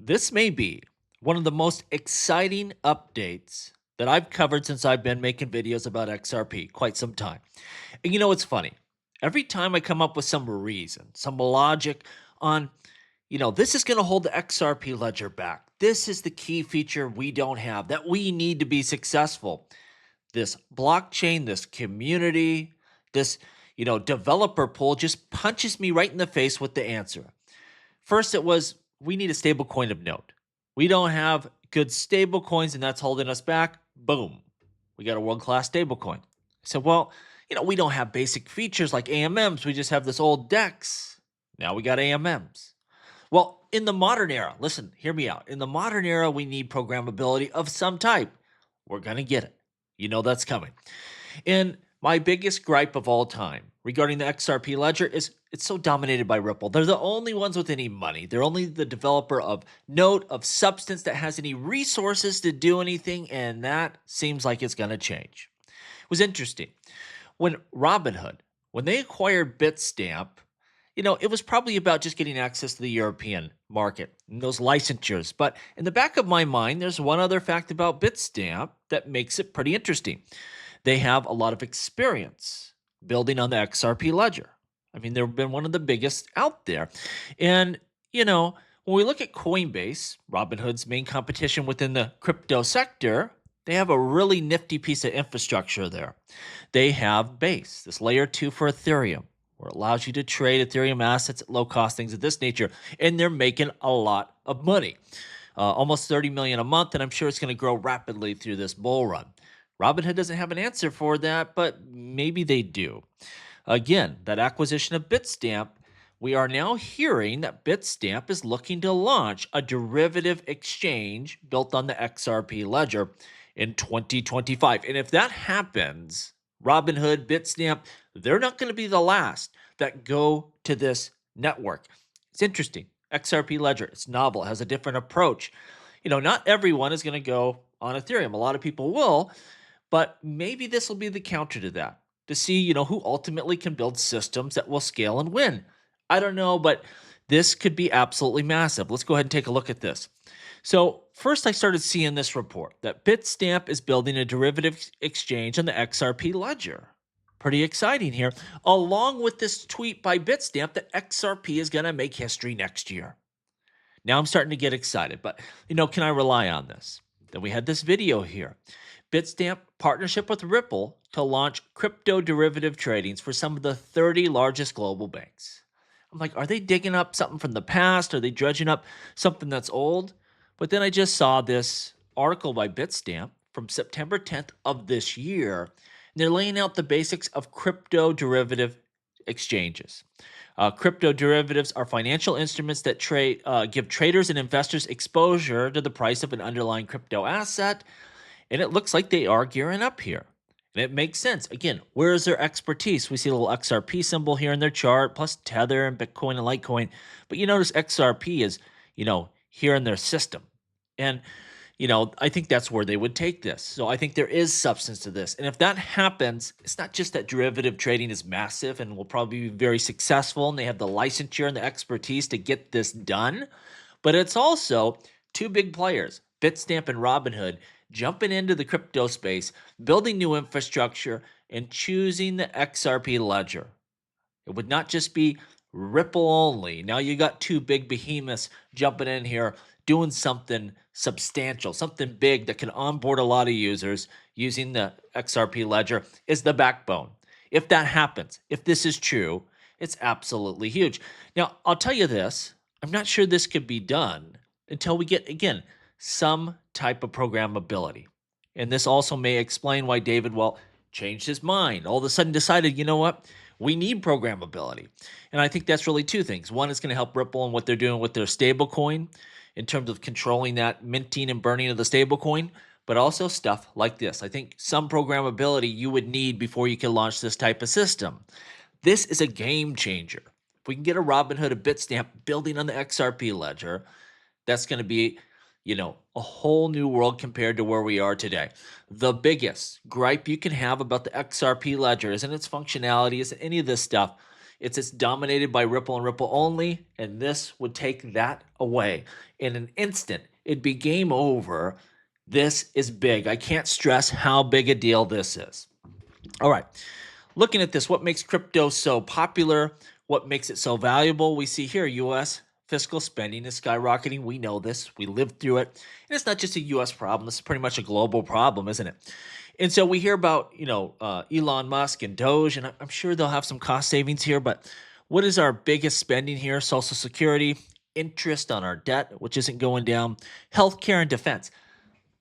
This may be one of the most exciting updates that I've covered since I've been making videos about XRP quite some time. And you know, it's funny. Every time I come up with some reason, some logic on, this is going to hold the XRP ledger back. This is the key feature we don't have that we need to be successful. This blockchain, this community, this, developer pool just punches me right in the face with the answer. First, it was we need a stable coin of note. We don't have good stable coins, and that's holding us back. Boom. We got a world class stable coin. I said, well, we don't have basic features like AMMs. We just have this old DEX. Now we got AMMs. Well, in the modern era, listen, hear me out. In the modern era, we need programmability of some type. We're going to get it. You know that's coming. And my biggest gripe of all time regarding the XRP ledger is it's so dominated by Ripple. They're the only ones with any money. They're only the developer of note, of substance that has any resources to do anything, and that seems like it's going to change. It was interesting. When Robinhood, when they acquired Bitstamp, it was probably about just getting access to the European market and those licensures. But in the back of my mind, there's one other fact about Bitstamp that makes it pretty interesting. They have a lot of experience building on the XRP ledger. I mean, they've been one of the biggest out there. And, when we look at Coinbase, Robinhood's main competition within the crypto sector, they have a really nifty piece of infrastructure there. They have Base, this layer 2 for Ethereum, where it allows you to trade Ethereum assets at low cost, things of this nature. And they're making a lot of money, almost 30 million a month. And I'm sure it's going to grow rapidly through this bull run. Robinhood doesn't have an answer for that, but maybe they do. Again, that acquisition of Bitstamp, we are now hearing that Bitstamp is looking to launch a derivative exchange built on the XRP ledger in 2025. And if that happens, Robinhood, Bitstamp, they're not going to be the last that go to this network. It's interesting. XRP ledger, it's novel, it has a different approach. Not everyone is going to go on Ethereum. A lot of people will, but maybe this will be the counter to that, to see, who ultimately can build systems that will scale and win. I don't know, but this could be absolutely massive. Let's go ahead and take a look at this. So first I started seeing this report that Bitstamp is building a derivative exchange on the XRP ledger. Pretty exciting here, along with this tweet by Bitstamp that XRP is going to make history next year. Now I'm starting to get excited, but can I rely on this? Then we had this video here. Bitstamp partnership with Ripple to launch crypto derivative tradings for some of the 30 largest global banks. I'm like, are they digging up something from the past? Are they dredging up something that's old? But then I just saw this article by Bitstamp from September 10th of this year. And they're laying out the basics of crypto derivative exchanges. Crypto derivatives are financial instruments that give traders and investors exposure to the price of an underlying crypto asset. And it looks like they are gearing up here. And it makes sense. Again, where is their expertise? We see a little XRP symbol here in their chart, plus Tether and Bitcoin and Litecoin. But you notice XRP is, here in their system. And, I think that's where they would take this. So I think there is substance to this. And if that happens, it's not just that derivative trading is massive and will probably be very successful, and they have the licensure and the expertise to get this done, but it's also two big players, Bitstamp and Robinhood, jumping into the crypto space, building new infrastructure, and choosing the XRP ledger. It would not just be Ripple only. Now you got two big behemoths jumping in here, doing something substantial, something big that can onboard a lot of users using the XRP ledger is the backbone. If that happens, if this is true, it's absolutely huge. Now, I'll tell you this, I'm not sure this could be done until we get, again, some type of programmability. And this also may explain why David, changed his mind. All of a sudden decided, you know what? We need programmability. And I think that's really two things. One is going to help Ripple and what they're doing with their stablecoin in terms of controlling that minting and burning of the stablecoin, but also stuff like this. I think some programmability you would need before you can launch this type of system. This is a game changer. If we can get a Robinhood, a Bitstamp building on the XRP ledger, that's going to be a whole new world compared to where we are today. The biggest gripe you can have about the XRP ledger isn't its functionality, isn't any of this stuff. It's dominated by Ripple and Ripple only, and this would take that away in an instant. It'd be game over. This is big. I can't stress how big a deal this is. All right. Looking at this, what makes crypto so popular? What makes it so valuable? We see here US fiscal spending is skyrocketing. We know this. We lived through it. And it's not just a US problem. This is pretty much a global problem, isn't it? And so we hear about, Elon Musk and Doge, and I'm sure they'll have some cost savings here. But what is our biggest spending here? Social Security, interest on our debt, which isn't going down, healthcare and defense.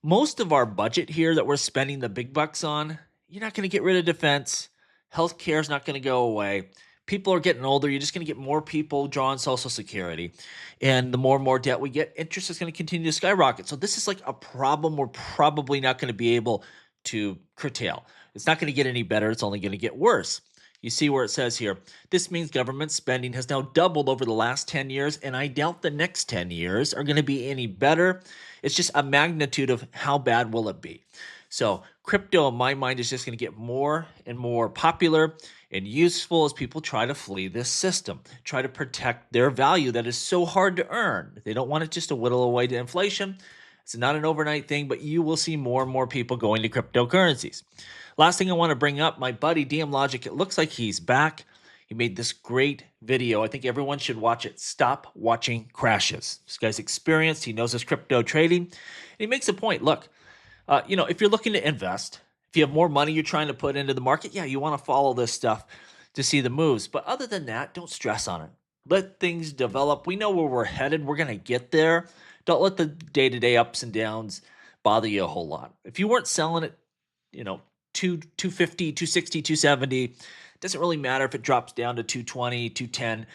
Most of our budget here that we're spending the big bucks on, you're not going to get rid of defense. Healthcare is not going to go away. People are getting older. You're just going to get more people drawing Social Security. And the more and more debt we get, interest is going to continue to skyrocket. So this is like a problem we're probably not going to be able to curtail. It's not going to get any better. It's only going to get worse. You see where it says here, this means government spending has now doubled over the last 10 years, and I doubt the next 10 years are going to be any better. It's just a magnitude of how bad will it be. So crypto, in my mind, is just going to get more and more popular and useful as people try to flee this system, try to protect their value that is so hard to earn. They don't want it just to whittle away to inflation. It's not an overnight thing, but you will see more and more people going to cryptocurrencies. Last thing I want to bring up, my buddy DM Logic, it looks like he's back. He made this great video. I think everyone should watch it. Stop watching crashes. This guy's experienced. He knows his crypto trading. And he makes a point. Look, if you're looking to invest, if you have more money you're trying to put into the market, yeah, you want to follow this stuff to see the moves. But other than that, don't stress on it. Let things develop. We know where we're headed. We're going to get there. Don't let the day-to-day ups and downs bother you a whole lot. If you weren't selling it, 250, 260, 270, doesn't really matter if it drops down to 220, 210.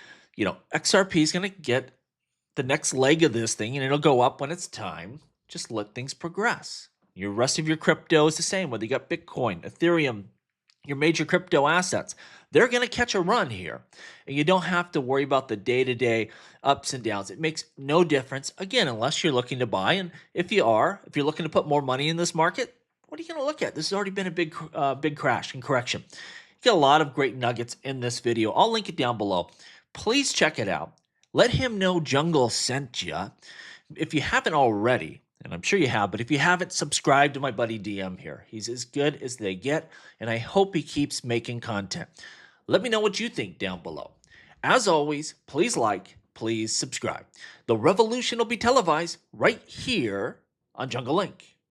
XRP is going to get the next leg of this thing, and it'll go up when it's time. Just let things progress. Your rest of your crypto is the same, whether you got Bitcoin, Ethereum, your major crypto assets. They're going to catch a run here. And you don't have to worry about the day-to-day ups and downs. It makes no difference, again, unless you're looking to buy. And if you're looking to put more money in this market, what are you going to look at? This has already been a big crash and correction. You got a lot of great nuggets in this video. I'll link it down below. Please check it out. Let him know Jungle sent you. If you haven't already, and I'm sure you have, but if you haven't, subscribe to my buddy DM here. He's as good as they get, and I hope he keeps making content. Let me know what you think down below. As always, please like, please subscribe. The revolution will be televised right here on Jungle Link.